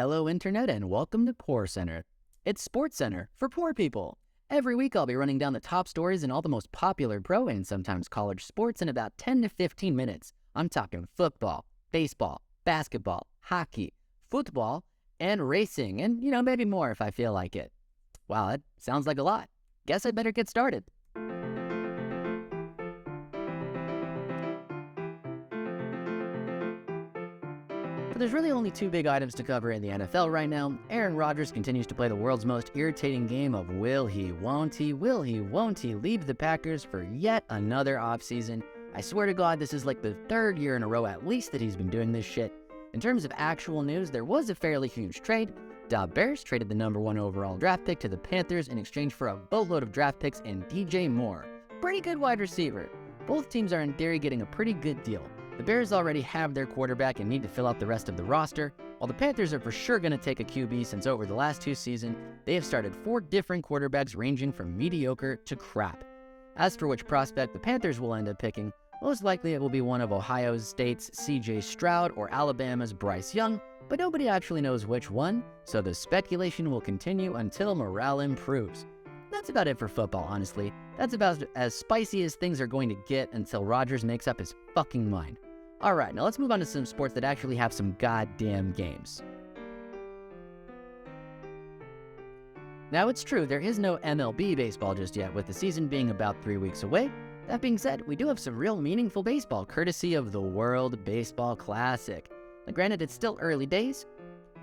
Hello Internet and welcome to PoorCenter. It's Sports Center for poor people. Every week I'll be running down the top stories in all the most popular pro and sometimes college sports in about 10 to 15 minutes. I'm talking football, baseball, basketball, hockey, football, and racing, and maybe more if I feel like it. Wow, that sounds like a lot. Guess I better get started. But there's really only two big items to cover in the NFL right now. Aaron Rodgers continues to play the world's most irritating game of will he, won't he leave the Packers for yet another offseason. I swear to God, this is like the third year in a row at least that he's been doing this shit. In terms of actual news, there was a fairly huge trade. The Bears traded the number 1 overall draft pick to the Panthers in exchange for a boatload of draft picks and DJ Moore. Pretty good wide receiver. Both teams are in theory getting a pretty good deal. The Bears already have their quarterback and need to fill out the rest of the roster, while the Panthers are for sure going to take a QB since over the last 2 seasons, they have started 4 different quarterbacks ranging from mediocre to crap. As for which prospect the Panthers will end up picking, most likely it will be one of Ohio State's CJ Stroud or Alabama's Bryce Young, but nobody actually knows which one, so the speculation will continue until morale improves. That's about it for football, honestly. That's about as spicy as things are going to get until Rodgers makes up his fucking mind. Alright, now let's move on to some sports that actually have some goddamn games. Now it's true, there is no MLB baseball just yet, with the season being about 3 weeks away. That being said, we do have some real meaningful baseball, courtesy of the World Baseball Classic. Now granted, it's still early days,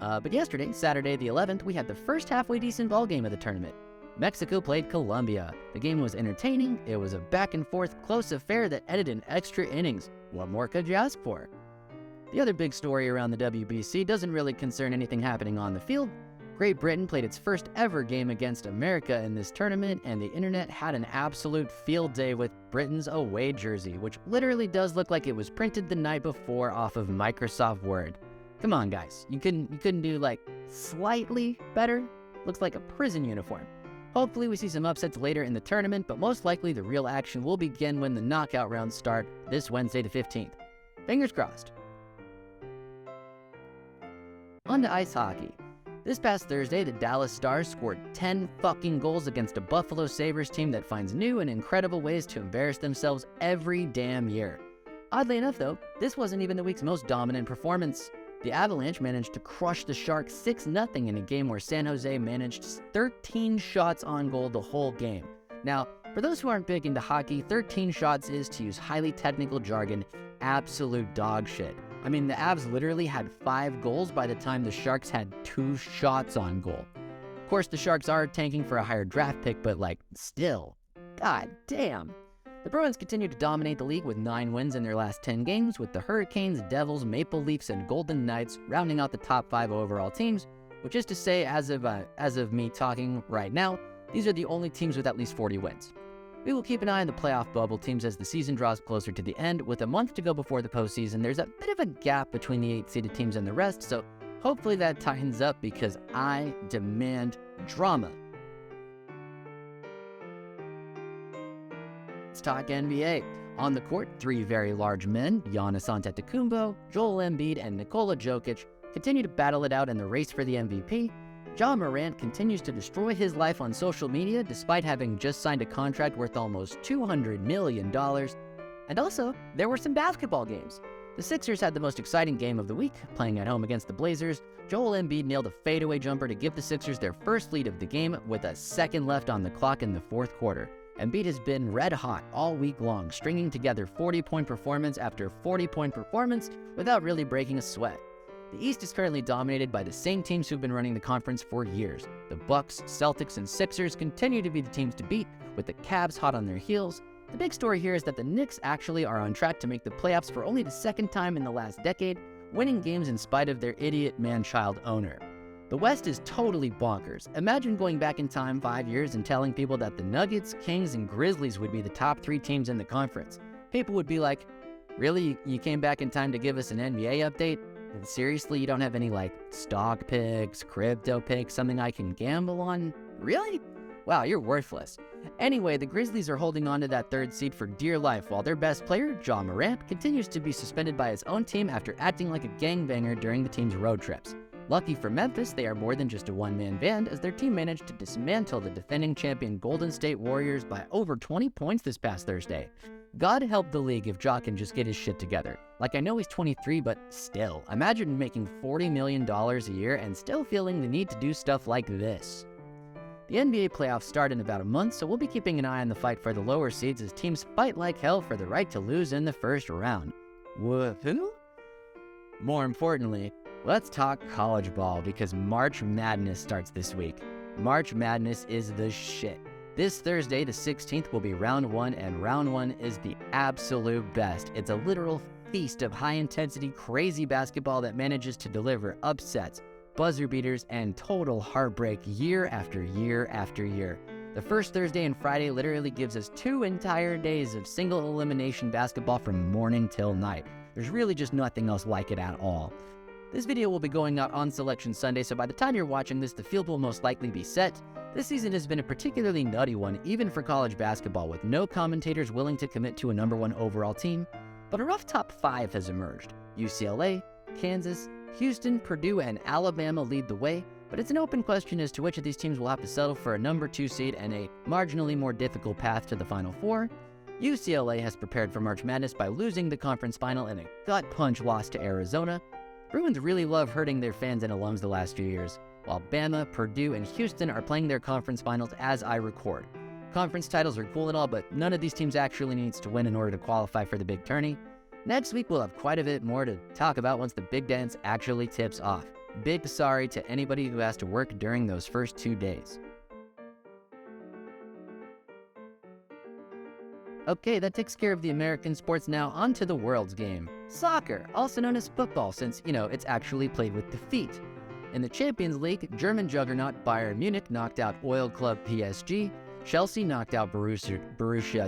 but yesterday, Saturday the 11th, we had the first halfway decent ball game of the tournament. Mexico played Colombia. The game was entertaining, it was a back and forth close affair that ended in extra innings. What more could you ask for? The other big story around the WBC doesn't really concern anything happening on the field. Great Britain played its first ever game against America in this tournament, and the internet had an absolute field day with Britain's away jersey, which literally does look like it was printed the night before off of Microsoft Word. Come on guys, you couldn't do like slightly better? Looks like a prison uniform. Hopefully we see some upsets later in the tournament, but most likely the real action will begin when the knockout rounds start this Wednesday the 15th. Fingers crossed. On to ice hockey. This past Thursday, the Dallas Stars scored 10 fucking goals against a Buffalo Sabres team that finds new and incredible ways to embarrass themselves every damn year. Oddly enough though, this wasn't even the week's most dominant performance. The Avalanche managed to crush the Sharks 6-0 in a game where San Jose managed 13 shots on goal the whole game. Now, for those who aren't big into hockey, 13 shots is, to use highly technical jargon, absolute dog shit. I mean, the Avs literally had 5 goals by the time the Sharks had 2 shots on goal. Of course, the Sharks are tanking for a higher draft pick, but still, god damn. The Bruins continue to dominate the league with 9 wins in their last 10 games, with the Hurricanes, Devils, Maple Leafs, and Golden Knights rounding out the top 5 overall teams, which is to say, as of me talking right now, these are the only teams with at least 40 wins. We will keep an eye on the playoff bubble teams as the season draws closer to the end. With a month to go before the postseason, there's a bit of a gap between the 8-seeded teams and the rest, so hopefully that tightens up because I demand drama. Let's talk NBA. On the court, 3 very large men, Giannis Antetokounmpo, Joel Embiid, and Nikola Jokic, continue to battle it out in the race for the MVP. Ja Morant continues to destroy his life on social media despite having just signed a contract worth almost $200 million. And also, there were some basketball games. The Sixers had the most exciting game of the week, playing at home against the Blazers. Joel Embiid nailed a fadeaway jumper to give the Sixers their first lead of the game with a second left on the clock in the 4th quarter. Embiid has been red hot all week long, stringing together 40-point performance after 40-point performance without really breaking a sweat. The East is currently dominated by the same teams who've been running the conference for years. The Bucks, Celtics, and Sixers continue to be the teams to beat, with the Cavs hot on their heels. The big story here is that the Knicks actually are on track to make the playoffs for only the 2nd time in the last decade, winning games in spite of their idiot man-child owner. The West is totally bonkers. Imagine going back in time 5 years and telling people that the Nuggets, Kings, and Grizzlies would be the top 3 teams in the conference. People would be like, really? You came back in time to give us an NBA update? And seriously, you don't have any stock picks, crypto picks, something I can gamble on? Really? Wow, you're worthless. Anyway, the Grizzlies are holding on to that 3rd seed for dear life, while their best player, Ja Morant, continues to be suspended by his own team after acting like a gangbanger during the team's road trips. Lucky for Memphis, they are more than just a one-man band, as their team managed to dismantle the defending champion Golden State Warriors by over 20 points this past Thursday. God help the league if Ja can just get his shit together. Like, I know he's 23, but still, imagine making $40 million a year and still feeling the need to do stuff like this. The NBA playoffs start in about a month, so we'll be keeping an eye on the fight for the lower seeds as teams fight like hell for the right to lose in the first round. Woohoo? More importantly, let's talk college ball, because March Madness starts this week. March Madness is the shit. This Thursday, the 16th, will be round 1, and round 1 is the absolute best. It's a literal feast of high-intensity, crazy basketball that manages to deliver upsets, buzzer beaters, and total heartbreak year after year after year. The first Thursday and Friday literally gives us 2 entire days of single elimination basketball from morning till night. There's really just nothing else like it at all. This video will be going out on Selection Sunday, so by the time you're watching this, the field will most likely be set. This season has been a particularly nutty one, even for college basketball, with no commentators willing to commit to a number 1 overall team. But a rough top 5 has emerged. UCLA, Kansas, Houston, Purdue, and Alabama lead the way, but it's an open question as to which of these teams will have to settle for a number 2 seed and a marginally more difficult path to the Final Four. UCLA has prepared for March Madness by losing the conference final in a gut-punch loss to Arizona. Bruins really love hurting their fans and alums the last few years, while Bama, Purdue, and Houston are playing their conference finals as I record. Conference titles are cool and all, but none of these teams actually needs to win in order to qualify for the big tourney. Next week, we'll have quite a bit more to talk about once the big dance actually tips off. Big sorry to anybody who has to work during those first 2 days. Okay, that takes care of the American sports. Now on to the world's game. Soccer, also known as football, since, it's actually played with the feet. In the Champions League, German juggernaut Bayern Munich knocked out oil club PSG, Chelsea knocked out Borussia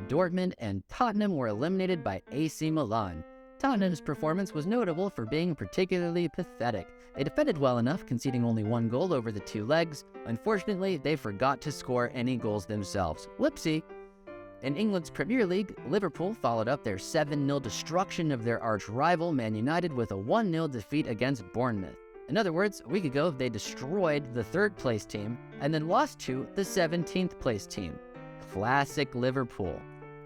Dortmund, and Tottenham were eliminated by AC Milan. Tottenham's performance was notable for being particularly pathetic. They defended well enough, conceding only 1 goal over the 2 legs. Unfortunately, they forgot to score any goals themselves. Whoopsie. In England's Premier League, Liverpool followed up their 7-0 destruction of their arch-rival Man United with a 1-0 defeat against Bournemouth. In other words, a week ago, they destroyed the 3rd-place team and then lost to the 17th-place team. Classic Liverpool.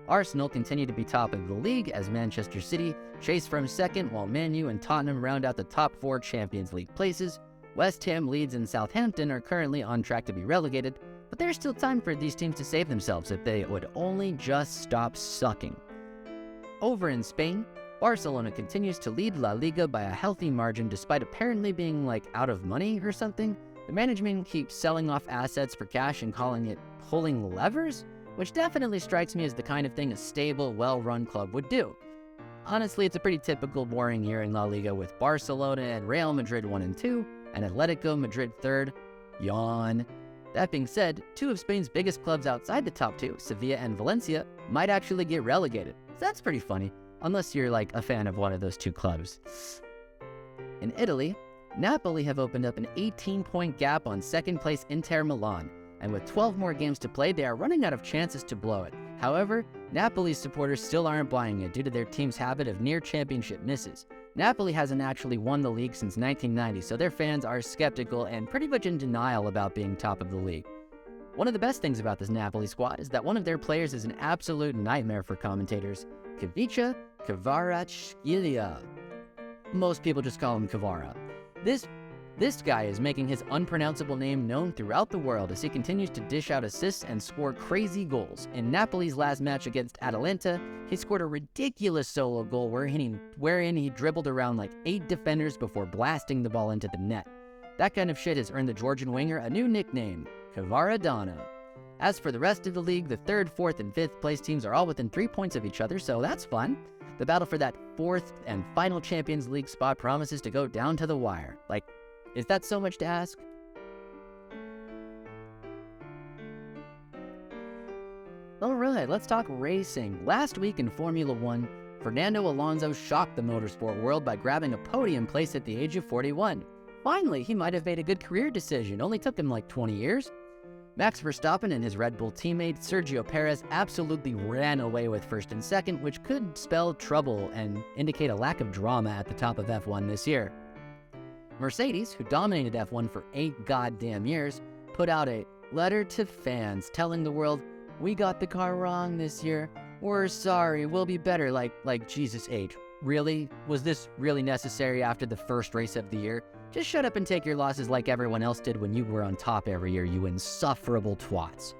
Arsenal continue to be top of the league as Manchester City chase from 2nd, while Man U and Tottenham round out the top 4 Champions League places. West Ham, Leeds, and Southampton are currently on track to be relegated, but there's still time for these teams to save themselves if they would only just stop sucking. Over in Spain, Barcelona continues to lead La Liga by a healthy margin despite apparently being out of money or something. The management keeps selling off assets for cash and calling it pulling levers, which definitely strikes me as the kind of thing a stable, well-run club would do. Honestly, it's a pretty typical boring year in La Liga with Barcelona and Real Madrid 1 and 2, and Atletico Madrid 3rd. Yawn. That being said, 2 of Spain's biggest clubs outside the top 2, Sevilla and Valencia, might actually get relegated. So that's pretty funny, unless you're a fan of one of those 2 clubs. In Italy, Napoli have opened up an 18-point gap on 2nd place Inter Milan, and with 12 more games to play, they are running out of chances to blow it. However, Napoli's supporters still aren't buying it due to their team's habit of near-championship misses. Napoli hasn't actually won the league since 1990, so their fans are skeptical and pretty much in denial about being top of the league. One of the best things about this Napoli squad is that one of their players is an absolute nightmare for commentators, Ivica Kvaratskhelia. Most people just call him Kvara. This guy is making his unpronounceable name known throughout the world as he continues to dish out assists and score crazy goals. In Napoli's last match against Atalanta, he scored a ridiculous solo goal wherein he dribbled around 8 defenders before blasting the ball into the net. That kind of shit has earned the Georgian winger a new nickname, Kvaradona. As for the rest of the league, the 3rd, 4th, and 5th place teams are all within 3 points of each other, so that's fun. The battle for that 4th and final Champions League spot promises to go down to the wire. Is that so much to ask? Alright, let's talk racing. Last week in Formula 1, Fernando Alonso shocked the motorsport world by grabbing a podium place at the age of 41. Finally, he might have made a good career decision, only took him 20 years. Max Verstappen and his Red Bull teammate Sergio Perez absolutely ran away with 1st and 2nd, which could spell trouble and indicate a lack of drama at the top of F1 this year. Mercedes, who dominated F1 for 8 goddamn years, put out a letter to fans telling the world, "We got the car wrong this year. We're sorry, we'll be better." Like Jesus H. Really? Was this really necessary after the first race of the year? Just shut up and take your losses like everyone else did when you were on top every year, you insufferable twats.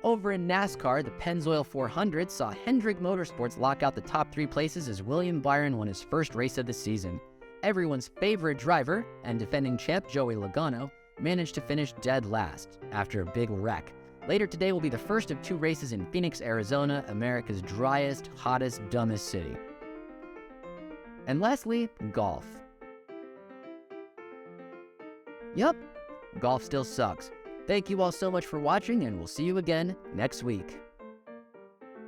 Over in NASCAR, the Pennzoil 400 saw Hendrick Motorsports lock out the top 3 places as William Byron won his first race of the season. Everyone's favorite driver and defending champ Joey Logano managed to finish dead last after a big wreck. Later today will be the first of 2 races in Phoenix, Arizona, America's driest, hottest, dumbest city. And lastly, golf. Yup, golf still sucks. Thank you all so much for watching, and we'll see you again next week.